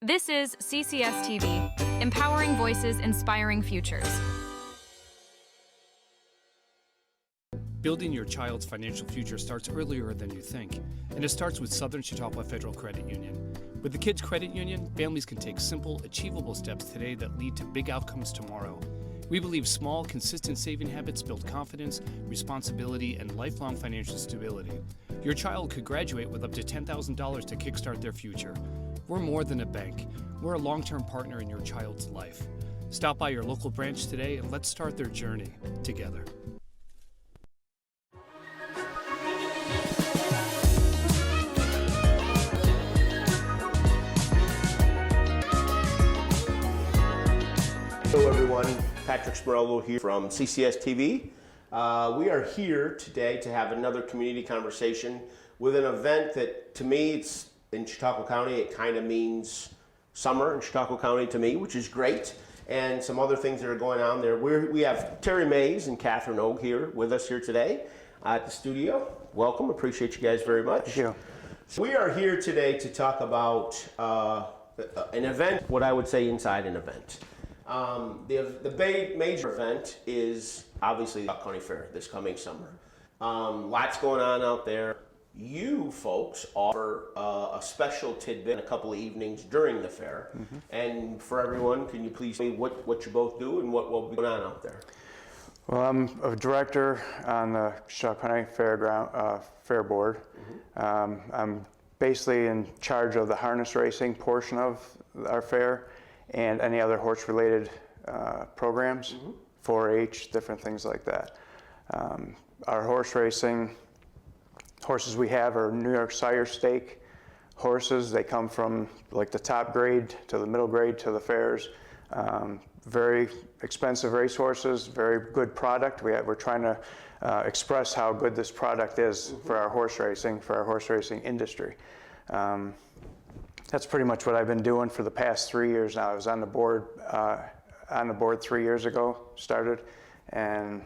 This is CCS-TV, empowering voices, inspiring futures. Building your child's financial future starts earlier than you think, and it starts with Southern Chautauqua Federal Credit Union. With the Kids Credit Union, families can take simple, achievable steps today that lead to big outcomes tomorrow. We believe small, consistent saving habits build confidence, responsibility, and lifelong financial stability. Your child could graduate with up to $10,000 to kickstart their future. We're more than a bank. We're a long-term partner in your child's life. Stop by your local branch today and let's start their journey together. Hello everyone, Patrick Smeraldo here from CCS-TV. We are here today to have another community conversation with an event that, to me, it's in Chautauqua County. It kind of means summer in Chautauqua County to me, which is great, and some other things that are going on there. We have Terry Mays and Catherine Og here with us here today at the studio. Welcome, appreciate you guys very much. Thank you. So we are here today to talk about an event, what I would say inside an event. The major event is obviously the Chautauqua County Fair this coming summer. Lots going on out there. You folks offer a special tidbit a couple of evenings during the fair. Mm-hmm. And for everyone, can you please say what you both do and what will be going on out there? Well, I'm a director on the Chautauqua County Fair Board. Mm-hmm. I'm basically in charge of the harness racing portion of our fair and any other horse-related programs, mm-hmm. 4-H, different things like that. Our horse racing horses we have are New York Sire stake horses. They come from like the top grade to the middle grade to the fairs. Very expensive race horses, very good product. We're trying to express how good this product is, mm-hmm. for our horse racing industry. That's pretty much what I've been doing for the past 3 years now. I was on the board 3 years ago, started, and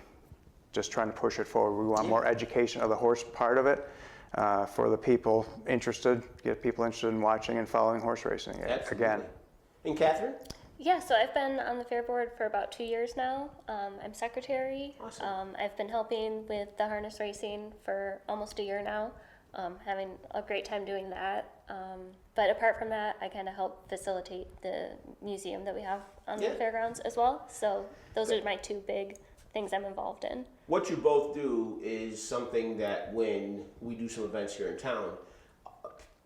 just trying to push it forward. We want more education of the horse part of it for the people interested, get people interested in watching and following horse racing. Absolutely. Again. And Catherine? Yeah, so I've been on the fair board for about 2 years now. I'm secretary. Awesome. I've been helping with the harness racing for almost a year now, having a great time doing that. But apart from that, I kind of help facilitate the museum that we have on the fairgrounds as well. So those are my two big things I'm involved in. What you both do is something that when we do some events here in town,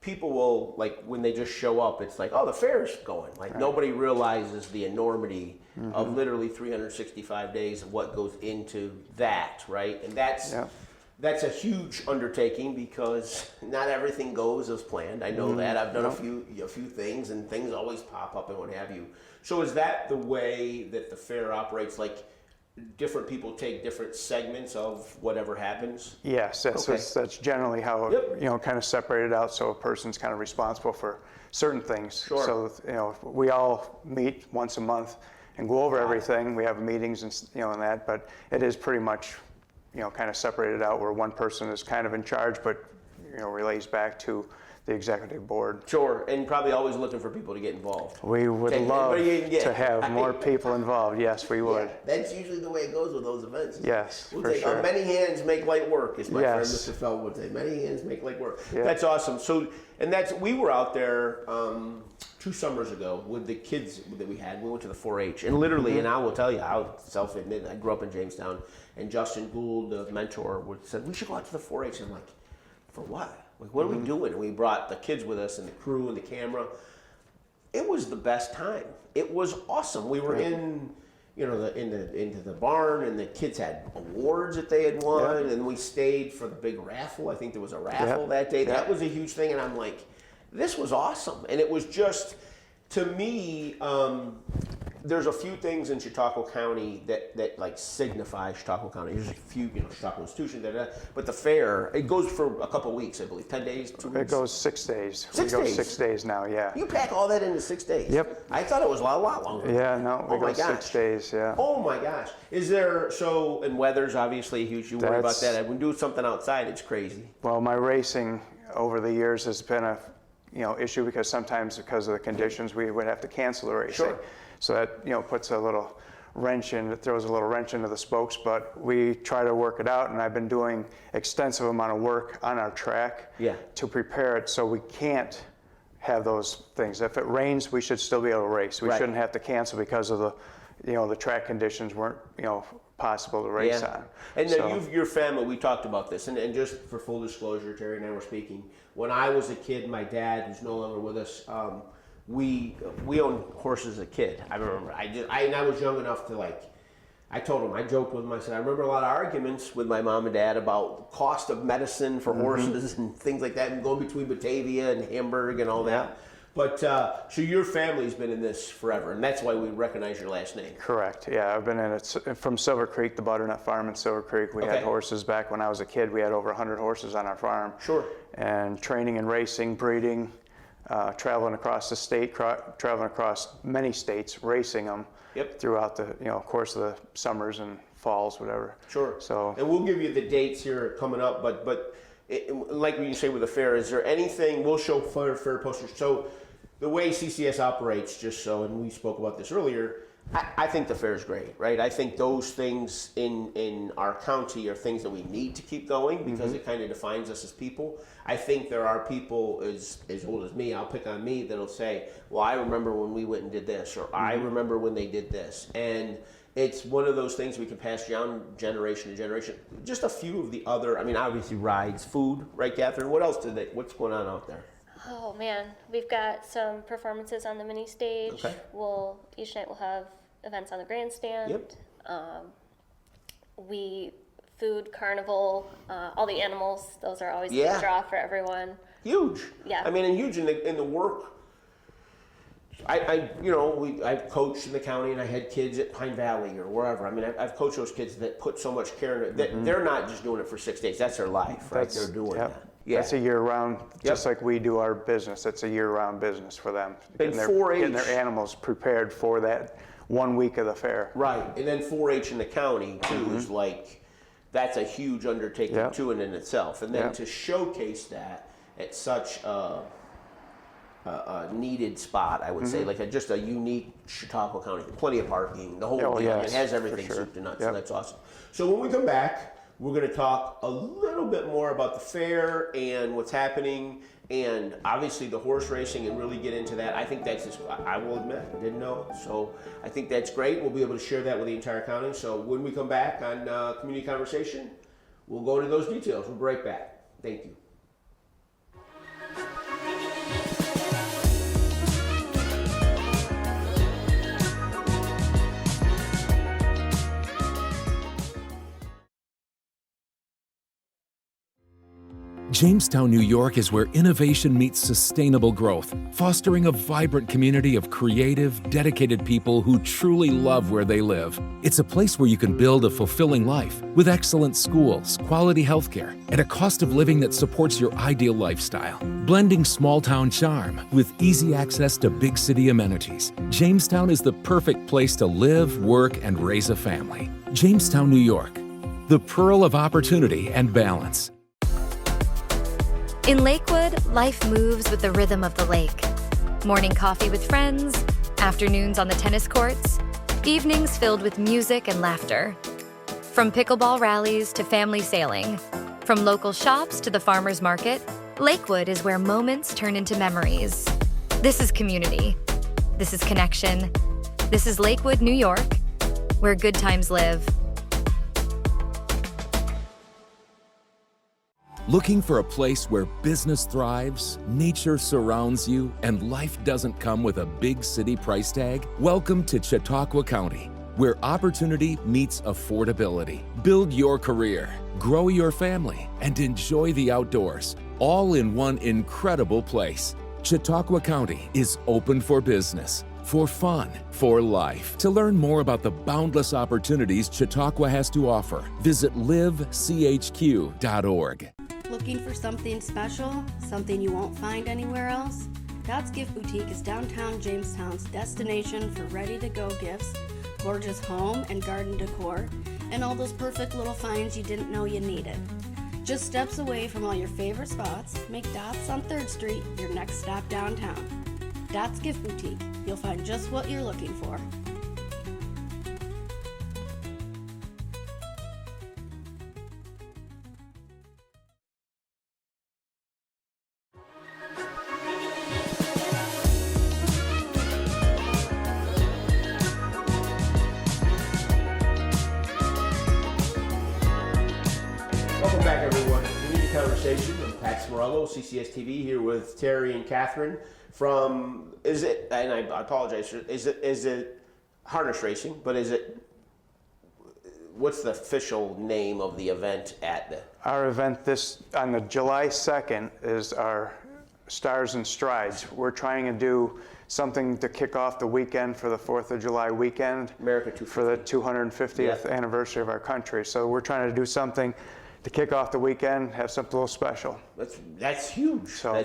people will, like, when they just show up, it's like, oh, the fair's going. Like, right. Nobody realizes the enormity, mm-hmm. of literally 365 days of what goes into that, right? And that's a huge undertaking because not everything goes as planned. I know that. I've done a few things, and things always pop up and what have you. So is that the way that the fair operates? Like, different people take different segments of whatever happens? Yes, that's generally how it, kind of separated out, so a person's kind of responsible for certain things. Sure. So, we all meet once a month and go over everything. We have meetings and that, but it is pretty much, kind of separated out where one person is kind of in charge, but, relays back to the executive board. Sure, and probably always looking for people to get involved. We would love to have more people involved. Yes, we would. Yeah, that's usually the way it goes with those events. Yes, we'll for say, sure. Many hands make light work, as my friend Mr. Feld would say. Many hands make light work. Yeah. That's awesome. So, and we were out there 2 summers ago with the kids that we had. We went to the 4-H, and literally, mm-hmm. and I will tell you, I'll self-admit, I grew up in Jamestown, and Justin Gould, the mentor, said, we should go out to the 4-H. And I'm like, for what? Like, what are we doing? And we brought the kids with us and the crew and the camera. It was the best time. It was awesome. We were in, into the barn, and the kids had awards that they had won, and we stayed for the big raffle. I think there was a raffle that day. That was a huge thing, and I'm like, this was awesome. And it was just, to me, there's a few things in Chautauqua County that like signify Chautauqua County. There's a few, Chautauqua institutions, but the fair, it goes for a couple of weeks, I believe, 10 days, 2 weeks. It goes 6 days. 6 days? 6 days now, yeah. You pack all that into 6 days? Yep. I thought it was a lot longer. Yeah, no, we go 6 days, yeah. Oh my gosh. And weather's obviously huge. You worry about that. When we do something outside, it's crazy. Well, my racing over the years has been issue, because sometimes because of the conditions we would have to cancel the racing. Sure. So that puts a little wrench in, it throws a little wrench into the spokes, but we try to work it out, and I've been doing extensive amount of work on our track to prepare it so we can't have those things. If it rains, we should still be able to race. We shouldn't have to cancel because of the track conditions weren't possible to race on. And now your family, we talked about this, and just for full disclosure, Terry and I were speaking. When I was a kid, my dad, who's no longer with us, we owned horses as a kid. I remember. I was young enough to I told him, I joked with him, I said, I remember a lot of arguments with my mom and dad about cost of medicine for horses and things like that, and going between Batavia and Hamburg and all that. But, so your family's been in this forever, and that's why we recognize your last name. Correct, yeah, I've been in it from Silver Creek, the butternut farm in Silver Creek. We had horses back when I was a kid. We had over 100 horses on our farm. Sure. And training and racing, breeding, traveling across the state, traveling across many states, racing them throughout the course of the summers and falls, whatever. Sure. So, and we'll give you the dates here coming up, but like when you say with the fair, is there anything, we'll show fair posters. So the way CCS operates, just so, and we spoke about this earlier, I think the fair is great, right? I think those things in our county are things that we need to keep going because it kind of defines us as people. I think there are people as old as me, I'll pick on me, that'll say, well, I remember when we went and did this, or I remember when they did this. And it's one of those things we can pass down generation to generation. Just a few of the other, I mean, obviously rides, food, right, Catherine? What else what's going on out there? Oh man, we've got some performances on the mini stage. Okay. Each night we'll have events on the grandstand. Yep. Food, carnival, all the animals, those are always a draw for everyone. Huge. Yeah. I mean, and huge in the work. I've coached in the county, and I had kids at Pine Valley or wherever. I mean, I've coached those kids that put so much care in it. That they're not just doing it for 6 days. That's their life, right? They're doing that. Yeah. That's a year-round, just like we do our business. It's a year-round business for them. And getting their animals prepared for that 1 week of the fair. Right, and then 4-H in the county too is that's a huge undertaking too in itself. And then to showcase that at such a needed spot, I would say, just a unique Chautauqua County, plenty of parking, the whole thing. It has everything soup to nuts, so that's awesome. So when we come back, we're going to talk a little bit more about the fair and what's happening, and obviously the horse racing, and really get into that. I think that's just, I will admit, I didn't know. So I think that's great. We'll be able to share that with the entire county. So when we come back on Community Conversation, we'll go into those details. We'll be right back. Thank you. Jamestown, New York is where innovation meets sustainable growth, fostering a vibrant community of creative, dedicated people who truly love where they live. It's a place where you can build a fulfilling life with excellent schools, quality healthcare, and a cost of living that supports your ideal lifestyle. Blending small-town charm with easy access to big city amenities, Jamestown is the perfect place to live, work, and raise a family. Jamestown, New York, the pearl of opportunity and balance. In Lakewood, life moves with the rhythm of the lake. Morning coffee with friends, afternoons on the tennis courts, evenings filled with music and laughter. From pickleball rallies to family sailing, from local shops to the farmer's market, Lakewood is where moments turn into memories. This is community. This is connection. This is Lakewood, New York, where good times live. Looking for a place where business thrives, nature surrounds you, and life doesn't come with a big city price tag? Welcome to Chautauqua County, where opportunity meets affordability. Build your career, grow your family, and enjoy the outdoors, all in one incredible place. Chautauqua County is open for business, for fun, for life. To learn more about the boundless opportunities Chautauqua has to offer, visit livechq.org. Looking for something special, something you won't find anywhere else? God's Gift Boutique is downtown Jamestown's destination for ready-to-go gifts, gorgeous home and garden decor, and all those perfect little finds you didn't know you needed. Just steps away from all your favorite spots, make Dots on 3rd Street your next stop downtown. Dots Gift Boutique. You'll find just what you're looking for. Welcome back, everyone. Community Conversation. I'm Pat Smarello, CCS-TV, here with Terry and Catherine from, and I apologize, is it harness racing, but what's the official name of the event at the? Our event on the July 2nd is our Stars and Strides. We're trying to do something to kick off the weekend for the 4th of July weekend. America 250. For the 250th anniversary of our country. So we're trying to do something to kick off the weekend, have something a little special. That's huge. So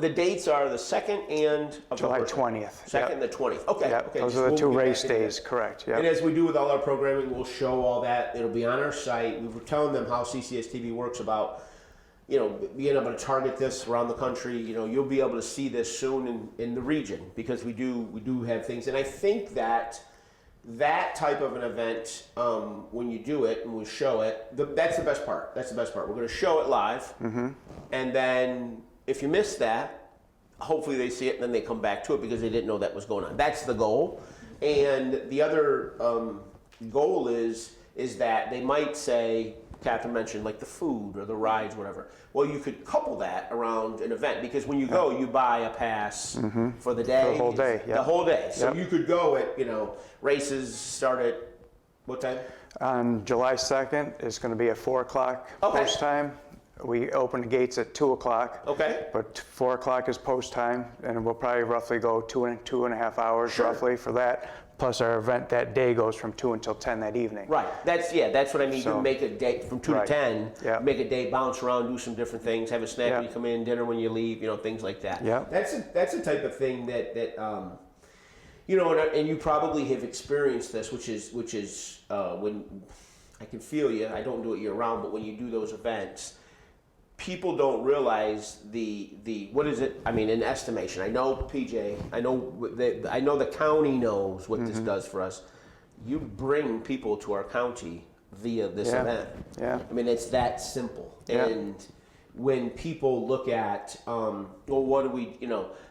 the dates are the 2nd and July 20th. 2nd and the 20th. Okay. Yep. Okay. Those are the two race days, correct. Yep. And as we do with all our programming, we'll show all that. It'll be on our site. We were telling them how CCS-TV works about, being able to target this around the country. You'll be able to see this soon in the region because we do have things. And I think that type of an event, when you do it and we show it, that's the best part. That's the best part. We're going to show it live, and then if you miss that, hopefully they see it and then they come back to it because they didn't know that was going on. That's the goal. And the other goal is that they might say, Catherine mentioned, like the food or the rides, whatever. Well, you could couple that around an event because when you go, you buy a pass for the day. For the whole day, The whole day. So Yep. you could go at, races start at what time? On July 2nd, it's going to be at 4 o'clock post time. We open the gates at 2 o'clock. Okay. But 4 o'clock is post time, and we'll probably roughly go two and a half hours roughly for that. Plus our event that day goes from 2 until 10 that evening. Right. That's what I mean. So, you make a day from 2 to 10. Yeah. Make a day, bounce around, do some different things, have a snack Yeah. when you come in, dinner when you leave, things like that. Yeah. That's the type of thing that and you probably have experienced this, which is when I can feel you. I don't do it year round, but when you do those events, people don't realize the what is it? I mean, in estimation, I know PJ, I know the county knows what this does for us. You bring people to our county via this event. Yeah. I mean, it's that simple. Yeah. And when people look at, well, what do we,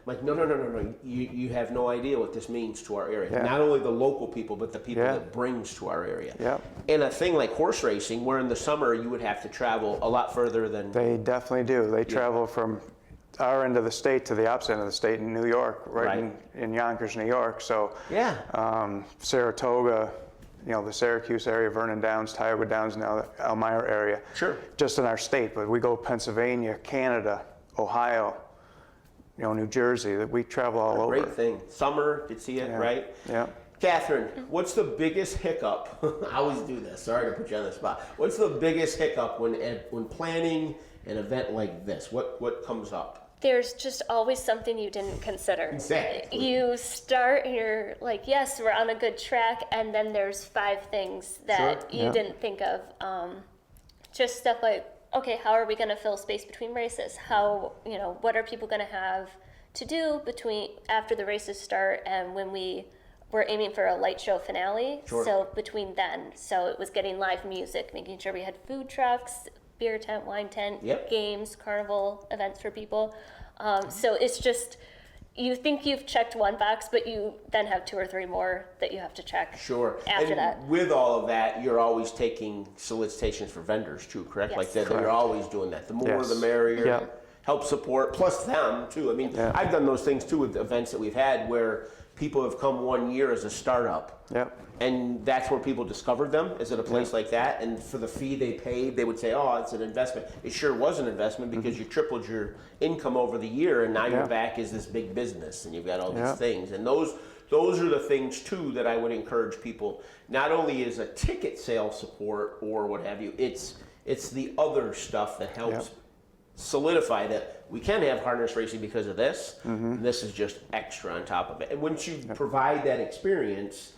like, no, you have no idea what this means to our area. Yeah. Not only the local people, but the people Yeah. that brings to our area. Yeah. And a thing like horse racing, where in the summer you would have to travel a lot further than. They definitely do. They travel from our end of the state to the opposite end of the state in New York, right. in Yonkers, New York. So Yeah. Saratoga, the Syracuse area, Vernon Downs, Tioga Downs, now the Elmira area. Sure. Just in our state, but we go Pennsylvania, Canada, Ohio, New Jersey. That we travel all over. Great thing. Summer, you see it, right? Yeah. Catherine, what's the biggest hiccup? I always do this. Sorry to put you on the spot. What's the biggest hiccup when planning an event like this? What comes up? There's just always something you didn't consider. Exactly. You start and you're like, yes, we're on a good track, and then there's 5 things that you didn't think of. Just stuff like, okay, how are we going to fill space between races? How, what are people going to have to do after the races start and when we're aiming for a light show finale? Sure. So between then, so it was getting live music, making sure we had food trucks, beer tent, wine tent, games, carnival events for people. So it's just, you think you've checked one box, but you then have 2 or 3 more that you have to check. Sure. After that. With all of that, you're always taking solicitations for vendors too, correct? Yes. Like that, Correct. you're always doing that. The more, Yes. the merrier. Yeah. Help support, plus them too. I mean, I've done those things too with events that we've had where people have come one year as a startup. Yep. And that's where people discovered them, is at a place like that. And for the fee they paid, they would say, oh, it's an investment. It sure was an investment because you tripled your income over the year, and now you're back as this big business, and you've got all these things. And those are the things, too, that I would encourage people. Not only is a ticket sale support or what have you, it's the other stuff that helps solidify that we can have harness racing because of this. And this is just extra on top of it. And once you provide that experience,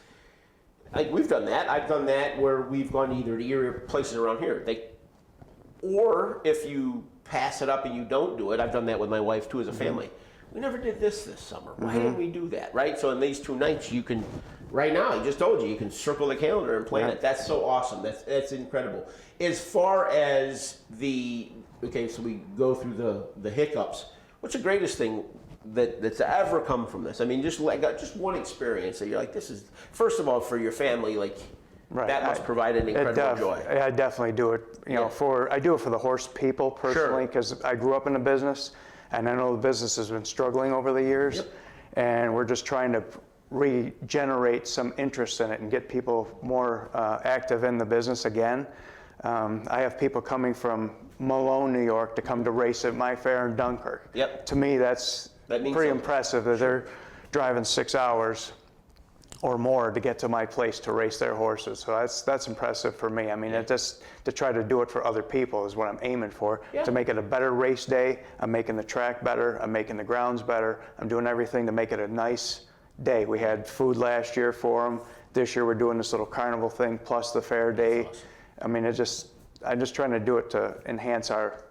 like we've done that. I've done that where we've gone either to places around here. Or if you pass it up and you don't do it, I've done that with my wife too as a family. We never did this summer. Why didn't we do that, right? So in these 2 nights, you can, right now, I just told you, you can circle the calendar and plan it. That's so awesome. That's incredible. As far as so we go through the hiccups. What's the greatest thing that's ever come from this? I mean, just one experience that you're like, this is, first of all, for your family, like, that must provide an incredible joy. I definitely do it. I do it for the horse people personally, because I grew up in the business, and I know the business has been struggling over the years, and we're just trying to regenerate some interest in it and get people more active in the business again. I have people coming from Malone, New York, to come to race at my fair in Dunkirk. To me, that means pretty impressive that they're driving 6 hours or more to get to my place to race their horses. So that's impressive for me. I mean, just to try to do it for other people is what I'm aiming for. To make it a better race day. I'm making the track better. I'm making the grounds better. I'm doing everything to make it a nice day. We had food last year for them. This year we're doing this little carnival thing plus the fair day. I mean, I'm just trying to do it to enhance our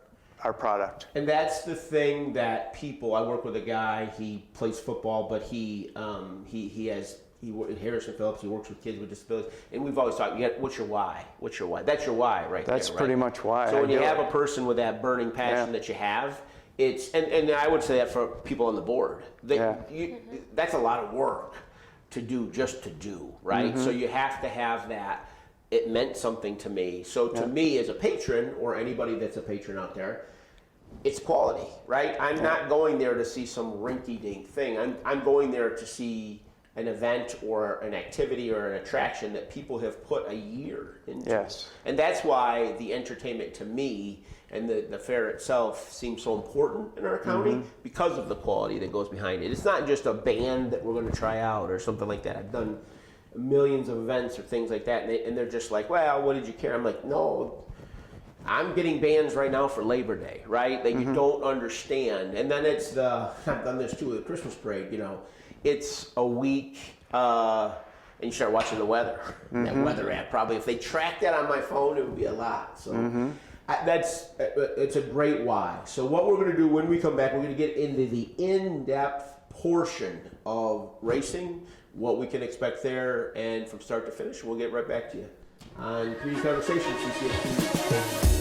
product. And that's the thing that I work with a guy, he plays football, but he Harrison Phillips, he works with kids with disabilities, and we've always talked, what's your why? What's your why? That's your why right there. That's pretty much why. So when you have a person with that burning passion that you have, it's, and I would say that for people on the board, that's a lot of work to do, right? So you have to have that. It meant something to me. So to me as a patron, or anybody that's a patron out there, it's quality, right? I'm not going there to see some rinky-dink thing. I'm going there to see an event or an activity or an attraction that people have put a year into. And that's why the entertainment to me and the fair itself seems so important in our county, because of the quality that goes behind it. It's not just a band that we're going to try out or something like that. I've done millions of events or things like that, and they're just like, well, what did you care? I'm like, no, I'm getting bands right now for Labor Day, right? That you don't understand. And then it's I've done this too with the Christmas parade, it's a week, and you start watching the weather. That weather app, probably if they tracked that on my phone, it would be a lot. So it's a great why. So what we're going to do when we come back, we're going to get into the in-depth portion of racing, what we can expect there, and from start to finish. We'll get right back to you on Community Conversations, CCS-TV.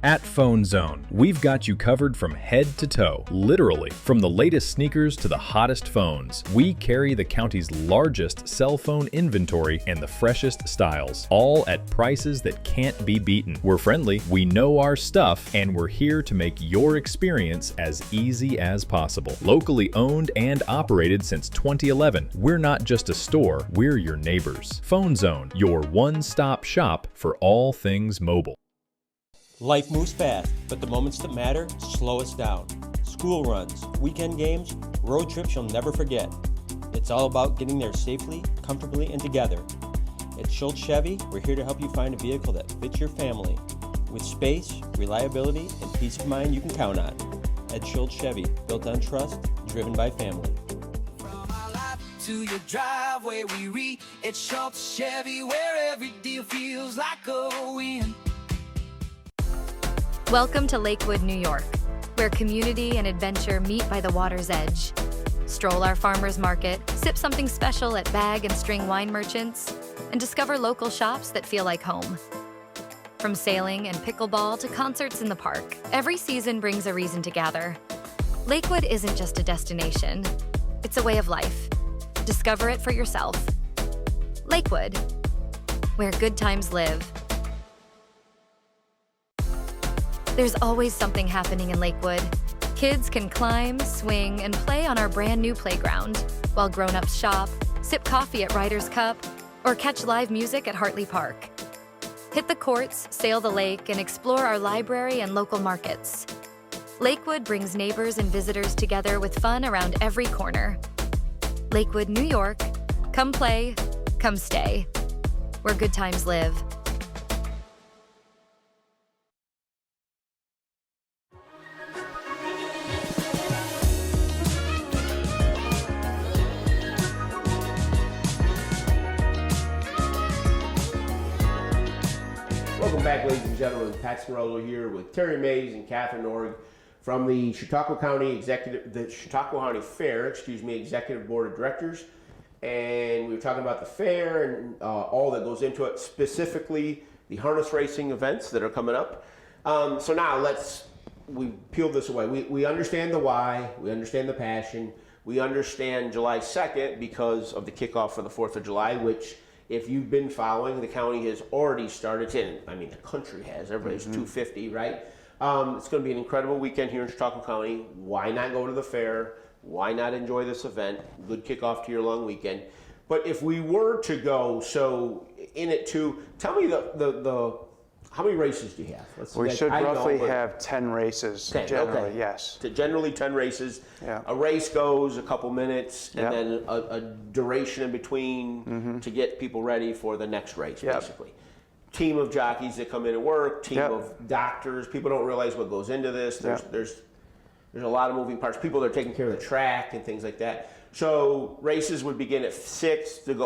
At Phone Zone, we've got you covered from head to toe, literally. From the latest sneakers to the hottest phones, we carry the county's largest cell phone inventory and the freshest styles, all at prices that can't be beaten. We're friendly, we know our stuff, and we're here to make your experience as easy as possible. Locally owned and operated since 2011, we're not just a store, we're your neighbors. Phone Zone, your one-stop shop for all things mobile. Life moves fast, but the moments that matter slow us down. School runs, weekend games, road trips you'll never forget. It's all about getting there safely, comfortably, and together. At Schultz Chevy, we're here to help you find a vehicle that fits your family with space, reliability, and peace of mind you can count on. At Schultz Chevy, built on trust, driven by family. From our lot to your driveway, we reach at Schultz Chevy, where every deal feels like a win. Welcome to Lakewood, New York, where community and adventure meet by the water's edge. Stroll our farmers market, sip something special at bag and string wine merchants, and discover local shops that feel like home. From sailing and pickleball to concerts in the park, every season brings a reason to gather. Lakewood isn't just a destination, it's a way of life. Discover it for yourself. Lakewood, where good times live. There's always something happening in Lakewood. Kids can climb, swing, and play on our brand new playground, while grown-ups shop, sip coffee at Ryder's Cup, or catch live music at Hartley Park. Hit the courts, sail the lake, and explore our library and local markets. Lakewood brings neighbors and visitors together with fun around every corner. Lakewood, New York. Come play, come stay. Where good times live. Welcome back, ladies and gentlemen. Pat Smeraldo here with Terry Mays and Catherine Org from the Chautauqua County Fair, Executive Board of Directors. And we were talking about the fair and all that goes into it, specifically the harness racing events that are coming up. So now we peel this away. We understand the why, we understand the passion, we understand July 2nd because of the kickoff for the 4th of July, which if you've been following, the county has already started the country has. Everybody's 250, right? It's going to be an incredible weekend here in Chautauqua County. Why not go to the fair? Why not enjoy this event? Good kickoff to your long weekend. But if we were to go, tell me how many races do you have? We should roughly have 10 races, 10, generally, okay. yes. Generally 10 races. Yeah. A race goes a couple minutes, and Yep. then a duration in between to get people ready for the next race, Yep. basically. Team of jockeys that come in and work, team Yep. of doctors. People don't realize what goes into this. There's a lot of moving parts. People that are taking care of the track and things like that. So races would begin at 4 to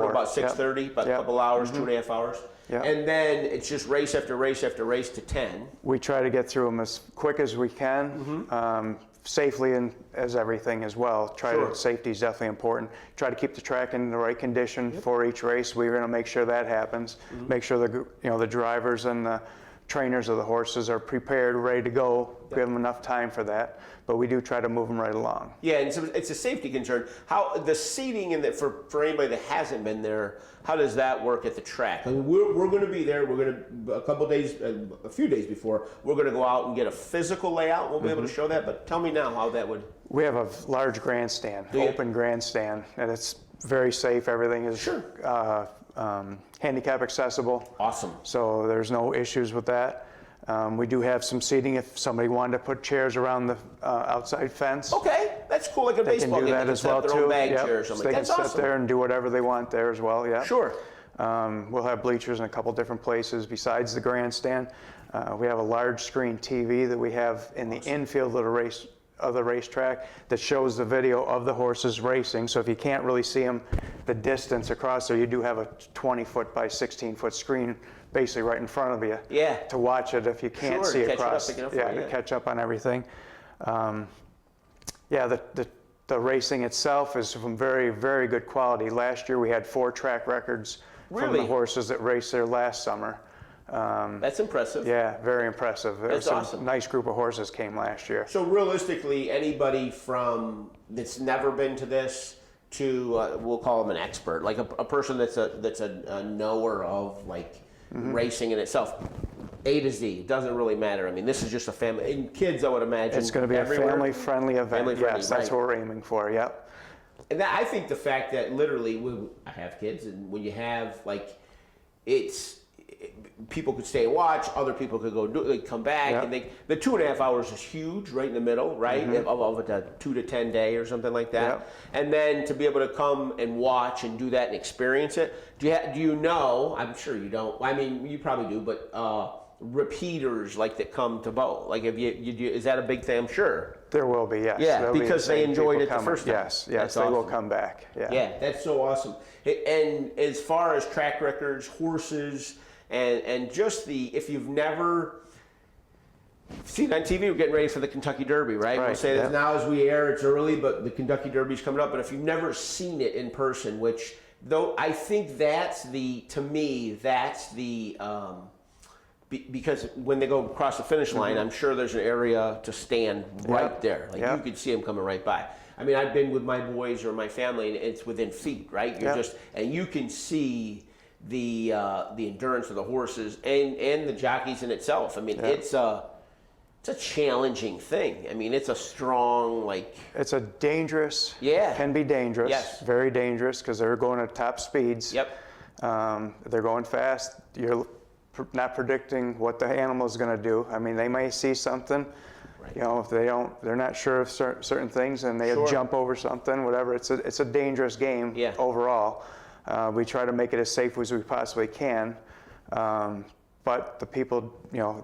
about 6:30, about a couple hours, 2.5 hours. Yep. And then it's just race after race after race to 10. We try to get through them as quick as we can, safely and as everything as well. Safety is definitely important. Try to keep the track in the right condition for each race. We're going to make sure that happens. Make sure the drivers and the trainers of the horses are prepared, ready to go. Give them enough time for that. But we do try to move them right along. Yeah, and so it's a safety concern. How the seating for anybody that hasn't been there, how does that work at the track? I mean, we're going to be there. We're going to a few days before. We're going to go out and get a physical layout. We'll be able to show that. But tell me now how that would. We have a large grandstand, open grandstand, and it's very safe. Everything is handicap accessible. Awesome. So there's no issues with that. We do have some seating if somebody wanted to put chairs around the outside fence. Okay, that's cool. Like a baseball game. They can do that as well too. Their own bag Yep. chair or So something. they can That's sit awesome. there and do whatever they want there as well. Yeah. Sure. We'll have bleachers in a couple different places besides the grandstand. We have a large screen TV that we have in the infield of the racetrack that shows the video of the horses racing. So if you can't really see them, the distance across there, you do have a 20-foot by 16-foot screen basically right in front of you to watch it if you can't see across. To catch up on everything. The racing itself is from very, very good quality. Last year we had 4 track records from the horses that raced there last summer. That's impressive. Yeah, very impressive. That's awesome. Nice group of horses came last year. So realistically, anybody that's never been to this to we'll call them an expert, like a person that's a knower of racing in itself, A to Z, it doesn't really matter. I mean, this is just a family, and kids, I would imagine. It's going to be a family-friendly event. Family-friendly, yes, that's what we're aiming for. Yep. And I think the fact that literally, I have kids, and when you have people could stay and watch, other people could go come back, and the 2.5 hours is huge, right in the middle, right, of a 2 to 10 day or something like that, and then to be able to come and watch and do that and experience it. Do you know? I'm sure you don't. I mean, you probably do, but repeaters that come to bow, is that a big thing? I'm sure there will be. Yes. Yeah, because they enjoyed it the first time. Yes, they will come back. Yeah, that's so awesome. And as far as track records, horses. And just if you've never seen on TV, we're getting ready for the Kentucky Derby, right? We'll say that now as we air, it's early, but the Kentucky Derby's coming up. But if you've never seen it in person, which though I think because when they go across the finish line, I'm sure there's an area to stand right there. You could see them coming right by. I mean, I've been with my boys or my family, and it's within feet, right? And you can see the endurance of the horses and the jockeys in itself. I mean, it's a challenging thing. I mean, it's a strong It's a dangerous. Can be dangerous. Yes. Very dangerous because they're going at top speeds. Yep. They're going fast. You're not predicting what the animal is going to do. I mean, they may see something. Right. If they're not sure of certain things, and they jump over something, whatever. It's a dangerous game overall. We try to make it as safe as we possibly can, but the people,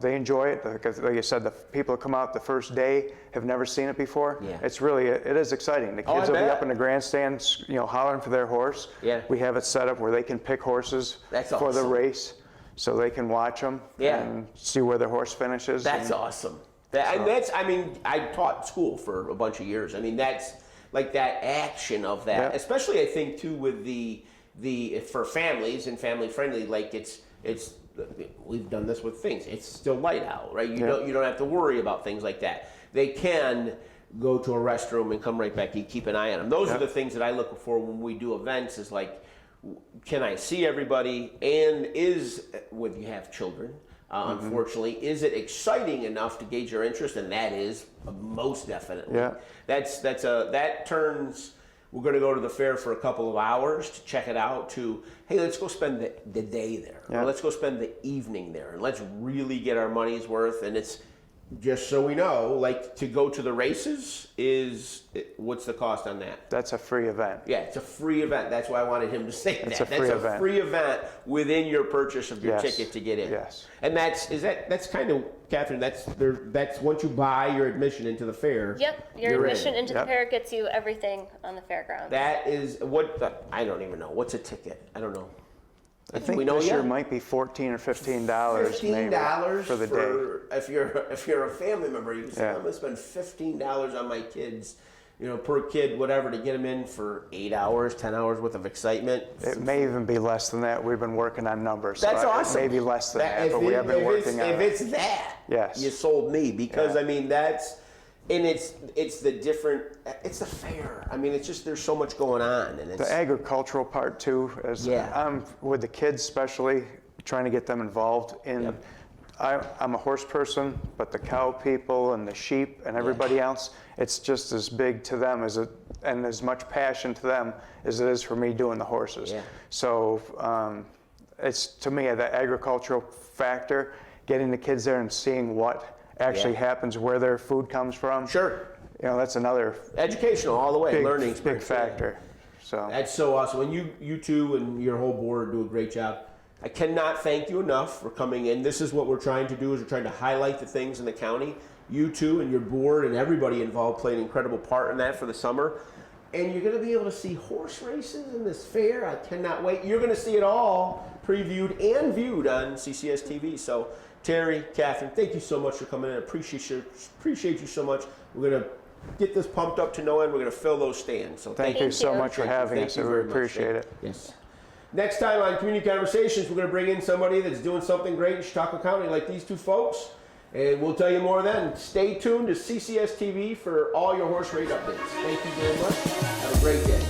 they enjoy it. Like you said, the people who come out the first day have never seen it before. Yeah. It is exciting. The kids will be up in the grandstands, hollering for their horse. Yeah. We have it set up where they can pick horses for the race. so they can watch them and see where their horse finishes. That's awesome. And that's, I mean, I taught school for a bunch of years. I mean, that's like that action of that, especially I think too with the for families and family friendly, like it's we've done this with things. It's still light out, right? You don't have to worry about things like that. They can go to a restroom and come right back. You keep an eye on them. Those are the things that I look for when we do events. Is like, can I see everybody? And when you have children, unfortunately, is it exciting enough to gauge your interest? And that is most definitely. Yeah. That turns. We're going to go to the fair for a couple of hours to check it out. To hey, let's go spend the day there, or let's go spend the evening there, and let's really get our money's worth. And it's just so we know, like to go to the races what's the cost on that? That's a free event. Yeah, it's a free event. That's why I wanted him to say that. That's a free event within your purchase of your ticket to get in. Yes. And that's kind of, Catherine, that's once you buy your admission into the fair. Yep, your admission into the fair gets you everything on the fairgrounds. That is I don't even know. What's a ticket? I don't know. I think this year might be $14 or $15 $15 for the day. If you're a family member, you can say, I'm going to spend $15 on my kids, per kid, whatever, to get them in for 8 hours, 10 hours worth of excitement. It may even be less than that. We've been working on numbers. That's awesome. Maybe less than that, but we have been working on it. If it's that, you sold me, because I mean and it's the fair. I mean, it's just, there's so much going on. And it's the agricultural part too, I'm with the kids especially, trying to get them involved in, I'm a horse person, but the cow people and the sheep and everybody else, it's just as big to them and as much passion to them as it is for me doing the horses. Yeah. So it's, to me, the agricultural factor, getting the kids there and seeing what actually happens, where their food comes from. Sure. That's another educational all the way, learning big factor. So that's so awesome. And you two and your whole board do a great job. I cannot thank you enough for coming in. This is what we're trying to do, is we're trying to highlight the things in the county. You two and your board and everybody involved played an incredible part in that for the summer. And you're going to be able to see horse races in this fair. I cannot wait. You're going to see it all previewed and viewed on CCS-TV. So Terry, Catherine, thank you so much for coming in. I appreciate you so much. We're going to get this pumped up to no end. We're going to fill those stands. So thank you so much for having us. We appreciate it. Yes. Next time on Community Conversations, we're going to bring in somebody that's doing something great in Chautauqua County, like these two folks. And we'll tell you more then. Stay tuned to CCS-TV for all your horse race updates. Thank you very much. Have a great day.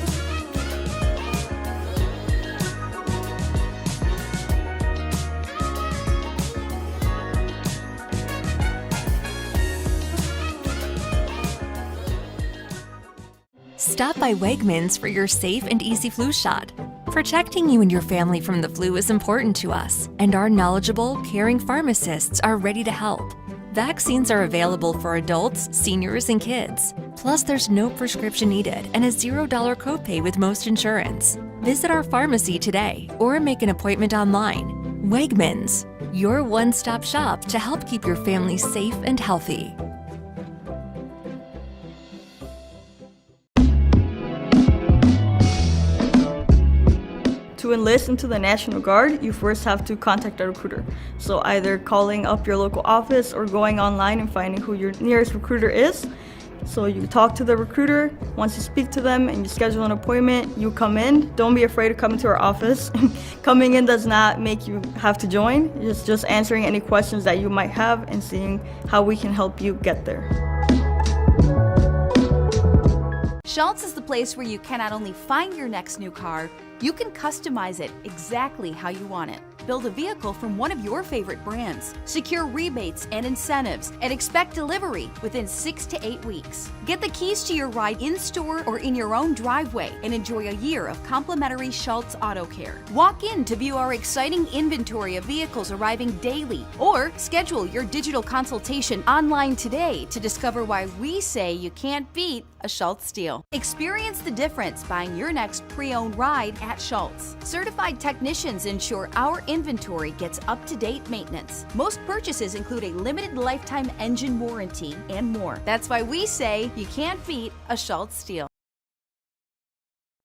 Stop by Wegmans for your safe and easy flu shot. Protecting you and your family from the flu is important to us, and our knowledgeable, caring pharmacists are ready to help. Vaccines are available for adults, seniors, and kids. Plus, there's no prescription needed and a $0 copay with most insurance. Visit our pharmacy today or make an appointment online. Wegmans, your one-stop shop to help keep your family safe and healthy. To enlist into the National Guard, you first have to contact a recruiter. So either calling up your local office or going online and finding who your nearest recruiter is. So you talk to the recruiter. Once you speak to them and you schedule an appointment, you come in. Don't be afraid to come into our office. Coming in does not make you have to join. It's just answering any questions that you might have and seeing how we can help you get there. Schultz is the place where you can not only find your next new car, you can customize it exactly how you want it. Build a vehicle from one of your favorite brands, secure rebates and incentives, and expect delivery within 6 to 8 weeks. Get the keys to your ride in-store or in your own driveway and enjoy a year of complimentary Schultz Auto Care. Walk in to view our exciting inventory of vehicles arriving daily, or schedule your digital consultation online today to discover why we say you can't beat a Schultz deal. Experience the difference buying your next pre-owned ride at Schultz. Certified technicians ensure our inventory gets up-to-date maintenance. Most purchases include a limited lifetime engine warranty and more. That's why we say you can't beat a Schultz deal.